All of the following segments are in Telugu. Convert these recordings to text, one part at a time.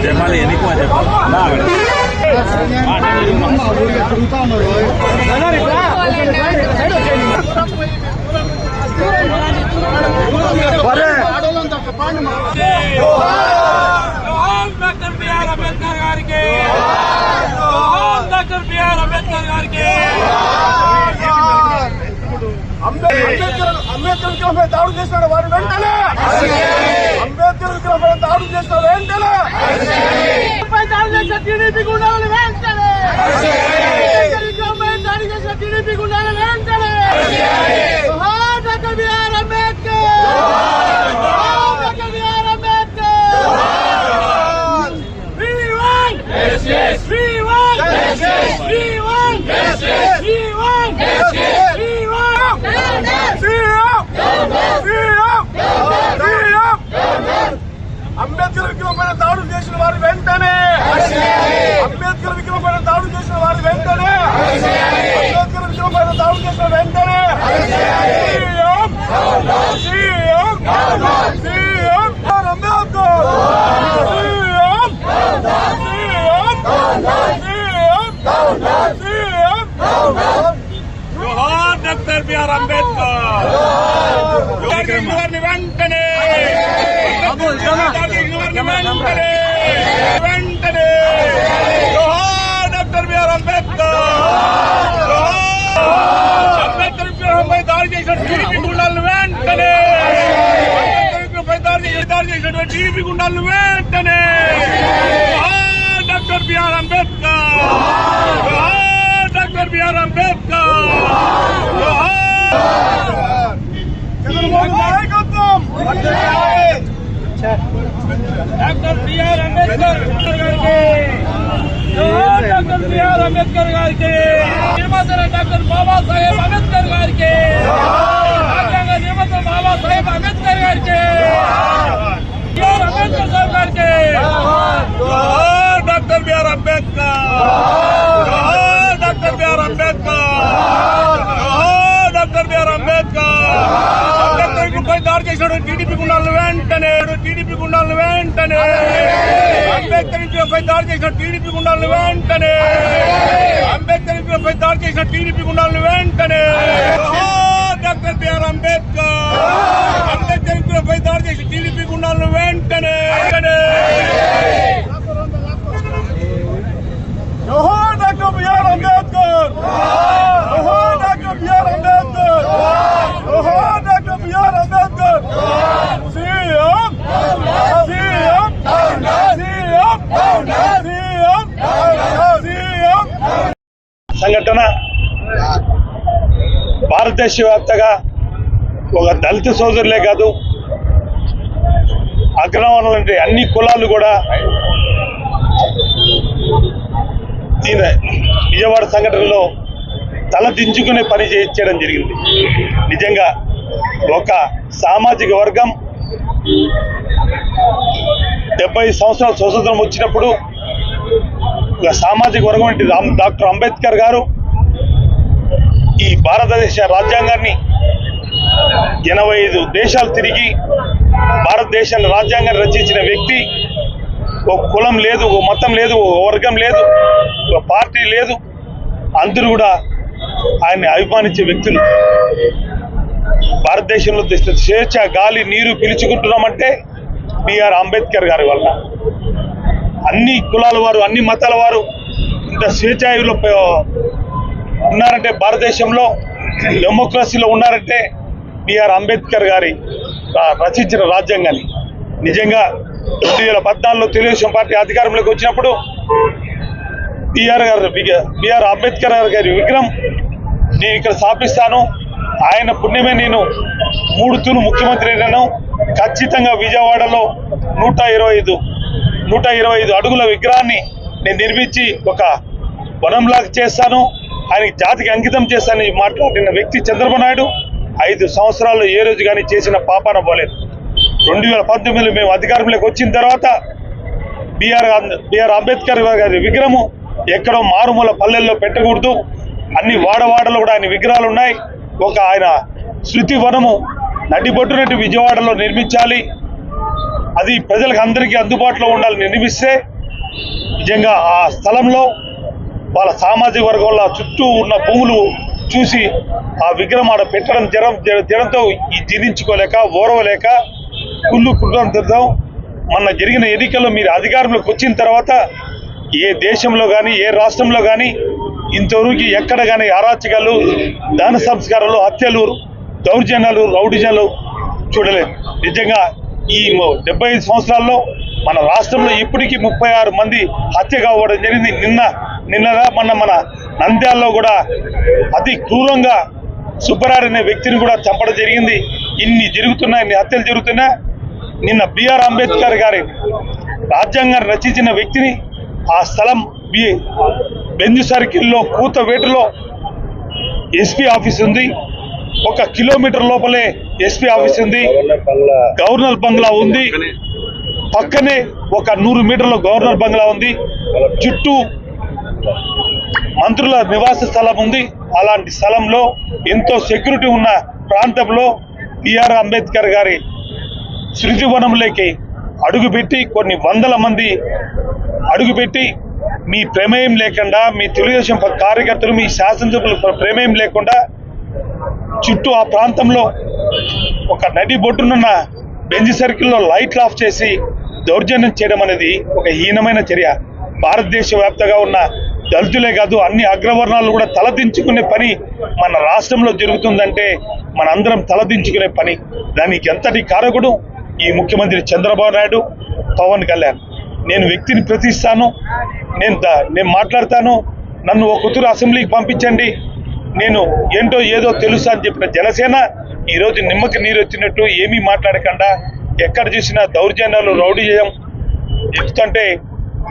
చెప్పాలి ఎన్నికమా చెప్పాలి డాక్టర్ బిఆర్ అంబేద్కర్ గారికి డాక్టర్ బిఆర్ అంబేద్కర్ గారికి అంబేద్కర్ విగ్రహంపై దాడులు చేసిన వారు వెంటనే అంబేద్కర్ విగ్రహంపై దాడులు చేసిన వెంటనే టీడీపీ గుండాలను వెంటనే విగ్రహంపై దాడి చేసిన టీడీపీ గుండాలను వెంటనే doctor BR Ambedkar doctor BR Ambedkar Ambedkar విగ్రహంపై దాడులు చేసిన వారు వెంటనే అంబేద్కర్ విగ్రహంపై దాడులు చేసిన వారు వెంటనే అంబేద్కర్ విగ్రహంపై దాడులు చేసిన వెంటనే డాక్టర్ బిఆర్ అంబేద్కర్ వెంటనే వెంటనే డాక్టర్ బిఆర్ అంబేద్కర్ అంబేద్కర్ విగ్రహంపై దాడి చేసిన టీడీపీ గుండాలను వెంటనే అంబేద్కర్ విగ్రహంపై దాడి చేసిన టీడీపీ గుండాలను వెంటనే doctor BR Ambedkar doctor BR Ambedkar నాయకత్వం డాక్టర్ బిఆర్ అంబేద్కర్ గారికి డాక్టర్ బిఆర్ అంబేద్కర్ గారికి నిర్మాత డాక్టర్ బాబాసాహెబ్ అంబేద్కర్ గారికి రాజ్యాంగ నిర్మాత బాబాసాహెబ్ అంబేద్కర్ గారికి బిఆర్ అంబేద్కర్ సాహెబ్ గారికి doctor BR Ambedkar doctor BR Ambedkar doctor BR Ambedkar Ambedkar దాడి చేశాడు టీడీపీ గుండాలను వెంటనే టీడీపీ గుండాలను వెంటనే అంబేద్కర్ విగ్రహంపై దాడి చేసిన టీడీపీ గుండాలను వెంటనే అంబేద్కర్ విగ్రహంపై దాడి చేసిన టీడీపీ గుండాలను వెంటనే డాక్టర్ బిఆర్ అంబేద్కర్ అంబేద్కర్ విగ్రహంపై దాడి చేసిన టీడీపీ గుండాలను వెంటనే doctor BR Ambedkar doctor BR Ambedkar doctor BR Ambedkar CM CM CM CM సంఘటన భారతదేశ వ్యాప్తంగా ఒక దళిత సోదరులే కాదు అగ్రవర్ణాలు అంటే అన్ని కులాలు కూడా విజయవాడ సంఘటనలో తల దించుకునే పని చేయడం జరిగింది. నిజంగా ఒక సామాజిక వర్గం 70 సంవత్సరాల స్వతంత్రం వచ్చినప్పుడు ఒక సామాజిక వర్గం అంటే డాక్టర్ అంబేద్కర్ గారు ఈ భారతదేశ రాజ్యాంగాన్ని 85 దేశాలు తిరిగి భారతదేశాన్ని రాజ్యాంగాన్ని రచించిన వ్యక్తి. ఒక కులం లేదు, ఒక మతం లేదు, ఒక వర్గం లేదు, ఒక పార్టీ లేదు, అందరూ కూడా ఆయన్ని అభిమానించే వ్యక్తులు. భారతదేశంలో స్వేచ్ఛ గాలి నీరు పిలుచుకుంటున్నామంటే బిఆర్ అంబేద్కర్ గారి వల్ల. అన్ని కులాల వారు, అన్ని మతాల వారు ఇంత స్వేచ్ఛాయులో ఉన్నారంటే, భారతదేశంలో డెమోక్రసీలో ఉన్నారంటే బిఆర్ అంబేద్కర్ గారి రచించిన రాజ్యాంగాన్ని. నిజంగా 2014లో తెలుగుదేశం పార్టీ అధికారంలోకి వచ్చినప్పుడు బిఆర్ అంబేద్కర్ గారి విగ్రహం నేను ఇక్కడ స్థాపిస్తాను, ఆయన పుణ్యమే నేను 3 తూర్లు ముఖ్యమంత్రి అయినాను, ఖచ్చితంగా విజయవాడలో 125 అడుగుల విగ్రహాన్ని నేను నిర్మించి ఒక వనంలాగా చేస్తాను, ఆయనకి జాతికి అంకితం చేస్తానని మాట్లాడిన వ్యక్తి చంద్రబాబు నాయుడు 5 సంవత్సరాల్లో ఏ రోజు కానీ చేసిన పాపాన పోలేదు. 2019లో మేము అధికారంలోకి వచ్చిన తర్వాత బిఆర్ అంబేద్కర్ గారి విగ్రహము ఎక్కడో మారుమూల పల్లెల్లో పెట్టకూడదు, అన్ని వాడవాడలో కూడా ఆయన విగ్రహాలు ఉన్నాయి. ఒక ఆయన శృతి వనము నడిబొట్టునట్టు విజయవాడలో నిర్మించాలి. అది ప్రజలకు అందరికీ అందుబాటులో ఉండాలని నిర్మిస్తే నిజంగా ఆ స్థలంలో వాళ్ళ సామాజిక వర్గంలో చుట్టూ ఉన్న భూములు చూసి ఆ విగ్రహం ఆడ పెట్టడం జనంతో జీర్ణించుకోలేక ఓరవలేక కుళ్ళు కుట్రం తిడతాం. మొన్న జరిగిన ఎన్నికల్లో మీరు అధికారంలోకి వచ్చిన తర్వాత ఏ దేశంలో కానీ ఏ రాష్ట్రంలో కానీ ఇంతవరకు ఎక్కడ కానీ అరాచకాలు, దాన సంస్కారాలు, హత్యలు, దౌర్జన్యాలు, రౌడిజాలు చూడలేదు. నిజంగా ఈ 75 సంవత్సరాల్లో మన రాష్ట్రంలో ఇప్పటికీ 36 మంది హత్య కావడం జరిగింది. మన నంద్యాలలో కూడా అతి క్రూరంగా సుబ్బరాయుడు అనే వ్యక్తిని కూడా చంపడం జరిగింది. ఇన్ని హత్యలు జరుగుతున్నా నిన్న బిఆర్ అంబేద్కర్ గారి రాజ్యాంగాన్ని రచించిన వ్యక్తిని ఆ స్థలం బెంజ్ సర్కిల్లో కూతవేటులో ఎస్పీ ఆఫీస్ ఉంది. 1 కిలోమీటర్ లోపలే ఎస్పీ ఆఫీస్ ఉంది. గవర్నర్ బంగ్లా ఉంది. పక్కనే 100 మీటర్ల గవర్నర్ బంగ్లా ఉంది. చుట్టూ మంత్రుల నివాస స్థలం ఉంది. అలాంటి స్థలంలో ఎంతో సెక్యూరిటీ ఉన్న ప్రాంతంలో బిఆర్ అంబేద్కర్ గారి స్మృతివనంలోకి అడుగుపెట్టి కొన్ని వందల మంది అడుగుపెట్టి మీ ప్రమేయం లేకుండా, మీ తెలుగుదేశం కార్యకర్తలు, మీ శాసనసభ్యులు ప్రమేయం లేకుండా చుట్టూ ఆ ప్రాంతంలో ఒక నడి బొట్టునున్న బెంజ్ సర్కిల్లో లైట్లు ఆఫ్ చేసి దౌర్జన్యం చేయడం అనేది ఒక హీనమైన చర్య. భారతదేశ వ్యాప్తంగా ఉన్న దళితులే కాదు అన్ని అగ్రవర్ణాలు కూడా తలదించుకునే పని మన రాష్ట్రంలో జరుగుతుందంటే మనందరం తలదించుకునే పని. దానికి ఎంతటి కారకుడు ఈ ముఖ్యమంత్రి చంద్రబాబు నాయుడు, పవన్ కళ్యాణ్. నేను వ్యక్తిని ప్రతిస్తాను, నేను మాట్లాడతాను, నన్ను ఒక కుతురు అసెంబ్లీకి పంపించండి, నేను ఏంటో ఏదో తెలుసా అని చెప్పిన జనసేన ఈరోజు నిమ్మకి నీరు వచ్చినట్టు ఏమీ మాట్లాడకుండా ఎక్కడ చూసినా దౌర్జన్యాలు, రౌడీజం ఎక్కుతుంటే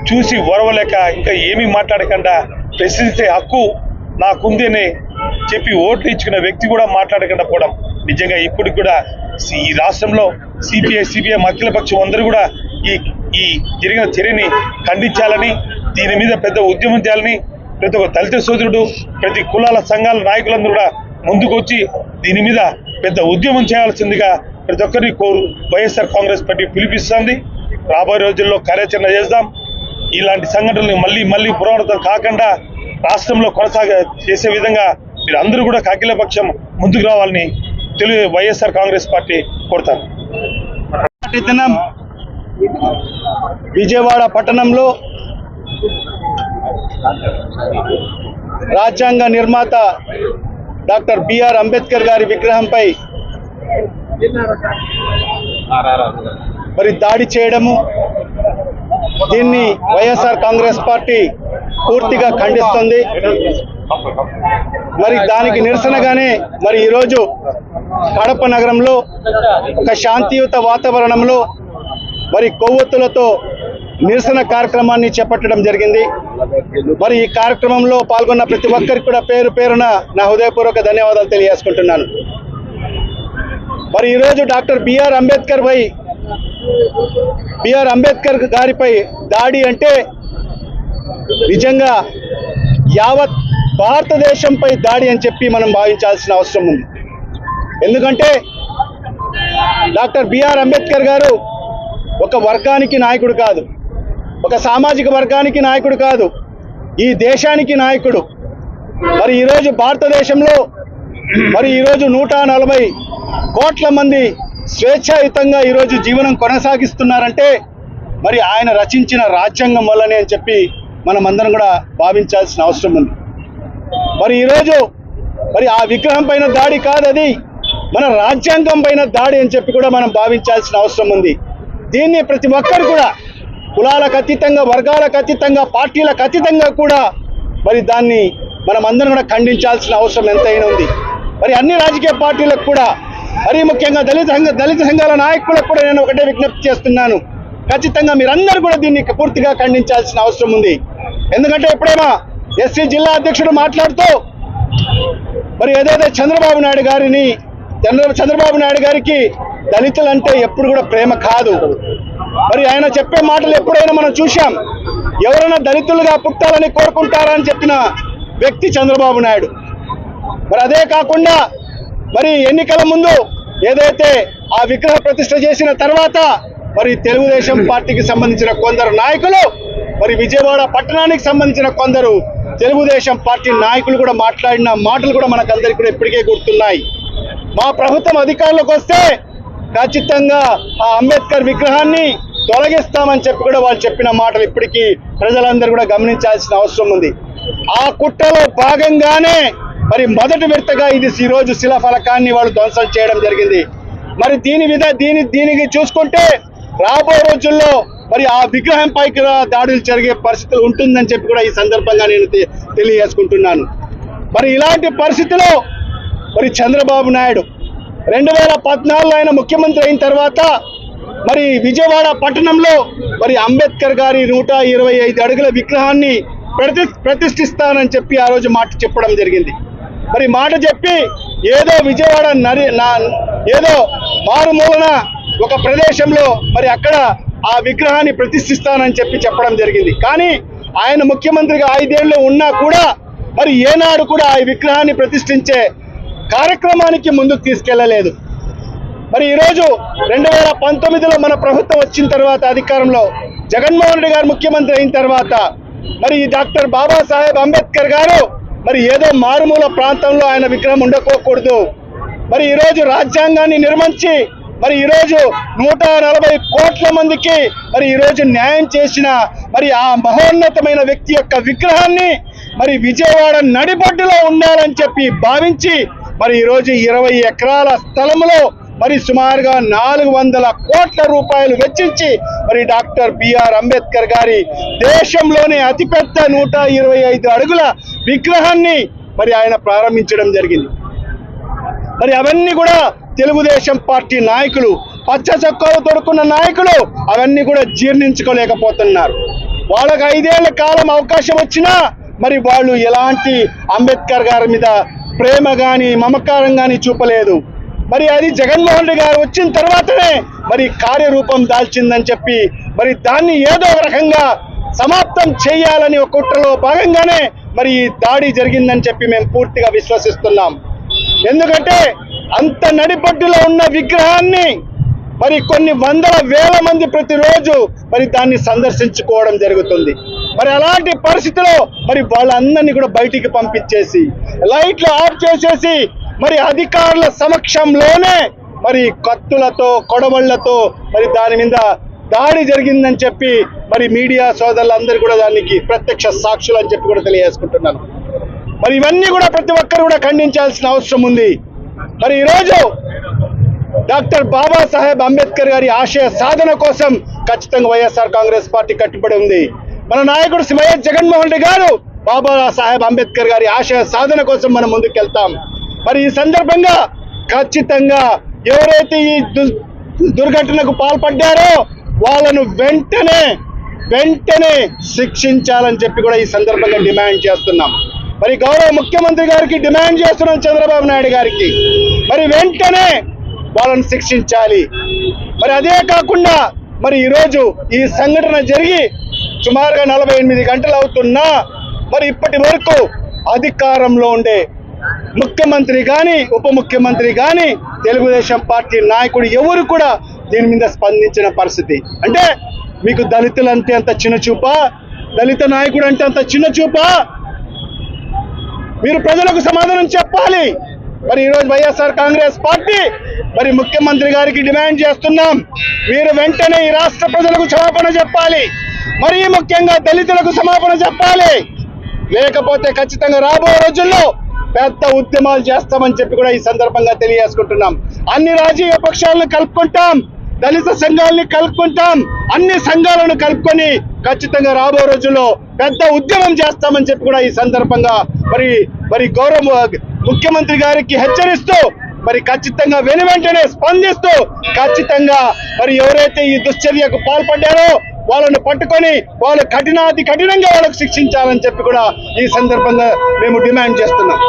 చూసి ఓరవలేక ఇంకా ఏమీ మాట్లాడకుండా ప్రశ్నించే హక్కు నాకుంది అని చెప్పి ఓట్లు ఇచ్చుకున్న వ్యక్తి కూడా మాట్లాడకుండా పోవడం నిజంగా ఇప్పటికి కూడా ఈ రాష్ట్రంలో సిపిఐ అఖిలపక్షం అందరూ కూడా ఈ జరిగిన చర్యని ఖండించాలని, దీని మీద పెద్ద ఉద్యమం చేయాలని ప్రతి ఒక్క దళిత సోదరుడు, ప్రతి కులాల సంఘాల నాయకులందరూ కూడా ముందుకొచ్చి దీని మీద పెద్ద ఉద్యమం చేయాల్సిందిగా ప్రతి ఒక్కరిని వైఎస్ఆర్ కాంగ్రెస్ పార్టీ పిలిపిస్తుంది. రాబోయే రోజుల్లో కార్యాచరణ చేద్దాం. ఇలాంటి సంఘటనలు మళ్ళీ పునరావృతం కాకుండా రాష్ట్రంలో చేసే విధంగా మీరు అందరూ కూడా అఖిలపక్షం ముందుకు రావాలని వైఎస్ఆర్ కాంగ్రెస్ పార్టీ కోరుతాను. దినం విజయవాడ పట్టణంలో రాజ్యాంగ నిర్మాత డాక్టర్ బిఆర్ అంబేద్కర్ గారి విగ్రహంపై మరి దాడి చేయడము, దీన్ని వైఎస్ఆర్ కాంగ్రెస్ పార్టీ పూర్తిగా ఖండిస్తుంది. మరి దానికి నిరసనగానే మరి ఈరోజు కడప నగరంలో ఒక శాంతియుత వాతావరణంలో మరి కొవ్వొత్తులతో నిరసన కార్యక్రమాన్ని చేపట్టడం జరిగింది. మరి ఈ కార్యక్రమంలో పాల్గొన్న ప్రతి ఒక్కరికి కూడా పేరు పేరున నా హృదయపూర్వక ధన్యవాదాలు తెలియజేసుకుంటున్నాను. మరి ఈరోజు డాక్టర్ బిఆర్ అంబేద్కర్ గారిపై దాడి అంటే నిజంగా యావత్ భారతదేశంపై దాడి అని చెప్పి మనం భావించాల్సిన అవసరం ఉంది. ఎందుకంటే డాక్టర్ బిఆర్ అంబేద్కర్ గారు ఒక వర్గానికి నాయకుడు కాదు, ఒక సామాజిక వర్గానికి నాయకుడు కాదు, ఈ దేశానికి నాయకుడు. మరి ఈరోజు భారతదేశంలో మరి ఈరోజు 140 కోట్ల మంది స్వేచ్ఛాయుతంగా ఈరోజు జీవనం కొనసాగిస్తున్నారంటే మరి ఆయన రచించిన రాజ్యాంగం వల్లనే అని చెప్పి మనం అందరం కూడా భావించాల్సిన అవసరం ఉంది. మరి ఈరోజు మరి ఆ విగ్రహం పైన దాడి కాదు, అది మన రాజ్యాంగం పైన దాడి అని చెప్పి కూడా మనం భావించాల్సిన అవసరం ఉంది. దీన్ని ప్రతి ఒక్కరు కూడా కులాలకు అతీతంగా, వర్గాలకు అతీతంగా, పార్టీలకు అతీతంగా కూడా మరి దాన్ని మనం అందరం కూడా ఖండించాల్సిన అవసరం ఎంతైనా ఉంది. మరి అన్ని రాజకీయ పార్టీలకు కూడా, మరి ముఖ్యంగా దళిత సంఘాల నాయకులకు కూడా నేను ఒకటే విజ్ఞప్తి చేస్తున్నాను, ఖచ్చితంగా మీరందరూ కూడా దీన్ని పూర్తిగా ఖండించాల్సిన అవసరం ఉంది. ఎందుకంటే ఎప్పుడైనా ఎస్సీ జిల్లా అధ్యక్షుడు మాట్లాడుతూ మరి ఏదైతే చంద్రబాబు నాయుడు గారికి దళితులంటే ఎప్పుడు కూడా ప్రేమ కాదు. మరి ఆయన చెప్పే మాటలు ఎప్పుడైనా మనం చూశాం. ఎవరైనా దళితులుగా పుట్టాలని కోరుకుంటారని చెప్పిన వ్యక్తి చంద్రబాబు నాయుడు. మరి అదే కాకుండా మరి ఎన్నికల ముందు ఏదైతే ఆ విగ్రహ ప్రతిష్ఠ చేసిన తర్వాత మరి తెలుగుదేశం పార్టీకి సంబంధించిన కొందరు నాయకులు, మరి విజయవాడ పట్టణానికి సంబంధించిన కొందరు తెలుగుదేశం పార్టీ నాయకులు కూడా మాట్లాడిన మాటలు కూడా మనకందరికీ కూడా ఇప్పటికే గుర్తున్నాయి. మా ప్రభుత్వం అధికారంలోకి వస్తే ఖచ్చితంగా ఆ అంబేద్కర్ విగ్రహాన్ని తొలగిస్తామని చెప్పి కూడా వాళ్ళు చెప్పిన మాటలు ఇప్పటికీ ప్రజలందరూ కూడా గమనించాల్సిన అవసరం ఉంది. ఆ కుట్రలో భాగంగానే మరి మొదటి విడతగా ఈ రోజు శిలాఫలకాన్ని వాళ్ళు ధ్వంసం చేయడం జరిగింది. మరి దీనికి చూసుకుంటే రాబో రోజుల్లో మరి ఆ విగ్రహం పైకి దాడులు జరిగే పరిస్థితులు ఉంటుందని చెప్పి కూడా ఈ సందర్భంగా నేను తెలియజేసుకుంటున్నాను. మరి ఇలాంటి పరిస్థితిలో మరి చంద్రబాబు నాయుడు 2014 ఆయన ముఖ్యమంత్రి అయిన తర్వాత మరి విజయవాడ పట్టణంలో మరి అంబేద్కర్ గారి 125 అడుగుల విగ్రహాన్ని ప్రతిష్ఠిస్తానని చెప్పి ఆ రోజు మాట చెప్పడం జరిగింది. మరి మాట చెప్పి ఏదో విజయవాడ ఏదో మారుమూలన ఒక ప్రదేశంలో మరి అక్కడ ఆ విగ్రహాన్ని ప్రతిష్ఠిస్తానని చెప్పడం జరిగింది. కానీ ఆయన ముఖ్యమంత్రిగా 5 ఏళ్ళు ఉన్నా కూడా మరి ఏనాడు కూడా ఆ విగ్రహాన్ని ప్రతిష్ఠించే కార్యక్రమానికి ముందుకు తీసుకెళ్లలేదు. మరి ఈరోజు 2019లో మన ప్రభుత్వం వచ్చిన తర్వాత అధికారంలో జగన్మోహన్ రెడ్డి గారు ముఖ్యమంత్రి అయిన తర్వాత మరి డాక్టర్ బాబాసాహెబ్ అంబేద్కర్ గారు మరి ఏదో మారుమూల ప్రాంతంలో ఆయన విగ్రహం ఉండకోకూడదు, మరి ఈరోజు రాజ్యాంగాన్ని నిర్మించి మరి ఈరోజు 140 కోట్ల మందికి మరి ఈరోజు న్యాయం చేసిన మరి ఆ మహోన్నతమైన వ్యక్తి యొక్క విగ్రహాన్ని మరి విజయవాడ నడిబొడ్డులో ఉండాలని చెప్పి భావించి మరి ఈరోజు 20 ఎకరాల స్థలంలో మరి సుమారుగా 400 కోట్ల రూపాయలు వెచ్చించి మరి డాక్టర్ బిఆర్ అంబేద్కర్ గారి దేశంలోనే అతిపెద్ద 125 అడుగుల విగ్రహాన్ని మరి ఆయన ప్రారంభించడం జరిగింది. మరి అవన్నీ కూడా తెలుగుదేశం పార్టీ నాయకులు, పచ్చ చొక్కాలు తొడుక్కున్న నాయకులు అవన్నీ కూడా జీర్ణించుకోలేకపోతున్నారు. వాళ్ళకి 5 ఏళ్ల కాలం అవకాశం వచ్చినా మరి వాళ్ళు ఎలాంటి అంబేద్కర్ గారి మీద ప్రేమ కానీ మమకారం కానీ చూపలేదు. మరి అది జగన్మోహన్ రెడ్డి గారు వచ్చిన తర్వాతనే మరి కార్యరూపం దాల్చిందని చెప్పి మరి దాన్ని ఏదో రకంగా సమాప్తం చేయాలని ఒక కుట్రలో భాగంగానే మరి ఈ దాడి జరిగిందని చెప్పి మేము పూర్తిగా విశ్వసిస్తున్నాం. ఎందుకంటే అంత నడిబొడ్డులో ఉన్న విగ్రహాన్ని మరి కొన్ని వందల వేల మంది ప్రతిరోజు మరి దాన్ని సందర్శించుకోవడం జరుగుతుంది. మరి అలాంటి పరిస్థితిలో మరి వాళ్ళందరినీ కూడా బయటికి పంపించేసి లైట్లు ఆఫ్ చేసేసి మరి అధికారుల సమక్షంలోనే మరి కత్తులతో కొడవళ్లతో మరి దాని మీద దాడి జరిగిందని చెప్పి మరి మీడియా సోదరులందరూ కూడా దానికి ప్రత్యక్ష సాక్షులు అని చెప్పి కూడా తెలియజేసుకుంటున్నాను. మరి ఇవన్నీ కూడా ప్రతి ఒక్కరు కూడా ఖండించాల్సిన అవసరం ఉంది. మరి ఈరోజు డాక్టర్ బాబాసాహెబ్ అంబేద్కర్ గారి ఆశయ సాధన కోసం ఖచ్చితంగా వైఎస్ఆర్ కాంగ్రెస్ పార్టీ కట్టుబడి ఉంది. మన నాయకుడు వైఎస్ జగన్మోహన్ రెడ్డి గారు బాబాసాహెబ్ అంబేద్కర్ గారి ఆశయ సాధన కోసం మనం ముందుకెళ్తాం. మరి ఈ సందర్భంగా ఖచ్చితంగా ఎవరైతే ఈ దుర్ఘటనకు పాల్పడ్డారో వాళ్ళను వెంటనే శిక్షించాలని చెప్పి కూడా ఈ సందర్భంగా డిమాండ్ చేస్తున్నాం. మరి గౌరవ ముఖ్యమంత్రి గారికి డిమాండ్ చేస్తున్నాం, చంద్రబాబు నాయుడు గారికి మరి వెంటనే వాళ్ళని శిక్షించాలి. మరి అదే కాకుండా మరి ఈరోజు ఈ సంఘటన జరిగి సుమారుగా 48 గంటలు అవుతున్నా మరి ఇప్పటి వరకు అధికారంలో ఉండే ముఖ్యమంత్రి కానీ ఉప ముఖ్యమంత్రి కానీ తెలుగుదేశం పార్టీ నాయకుడు ఎవరు కూడా దీని మీద స్పందించిన పరిస్థితి. అంటే మీకు దళితులంటే అంత చిన్న చూపా, దళిత నాయకుడు అంటే అంత చిన్న చూపా? మీరు ప్రజలకు సమాధానం చెప్పాలి. మరి ఈరోజు వైఎస్ఆర్ కాంగ్రెస్ పార్టీ మరి ముఖ్యమంత్రి గారికి డిమాండ్ చేస్తున్నాం, మీరు వెంటనే ఈ రాష్ట్ర ప్రజలకు క్షమాపణ చెప్పాలి, మరీ ముఖ్యంగా దళితులకు క్షమాపణ చెప్పాలి. లేకపోతే ఖచ్చితంగా రాబో రోజుల్లో పెద్ద ఉద్యమాలు చేస్తామని చెప్పి కూడా ఈ సందర్భంగా తెలియజేసుకుంటున్నాం. అన్ని రాజకీయ పక్షాలను కలుపుకుంటాం, దళిత సంఘాలని కలుపుకుంటాం, అన్ని సంఘాలను కలుపుకొని ఖచ్చితంగా రాబో రోజుల్లో పెద్ద ఉద్యమం చేస్తామని చెప్పి కూడా ఈ సందర్భంగా మరి గౌరవ ముఖ్యమంత్రి గారికి హెచ్చరిస్తూ మరి ఖచ్చితంగా వెంటనే స్పందిస్తూ ఖచ్చితంగా మరి ఎవరైతే ఈ దుశ్చర్యకు పాల్పడ్డారో వాళ్ళను పట్టుకొని వాళ్ళు కఠినంగా వాళ్ళకు శిక్షించాలని చెప్పి కూడా ఈ సందర్భంగా మేము డిమాండ్ చేస్తున్నాం.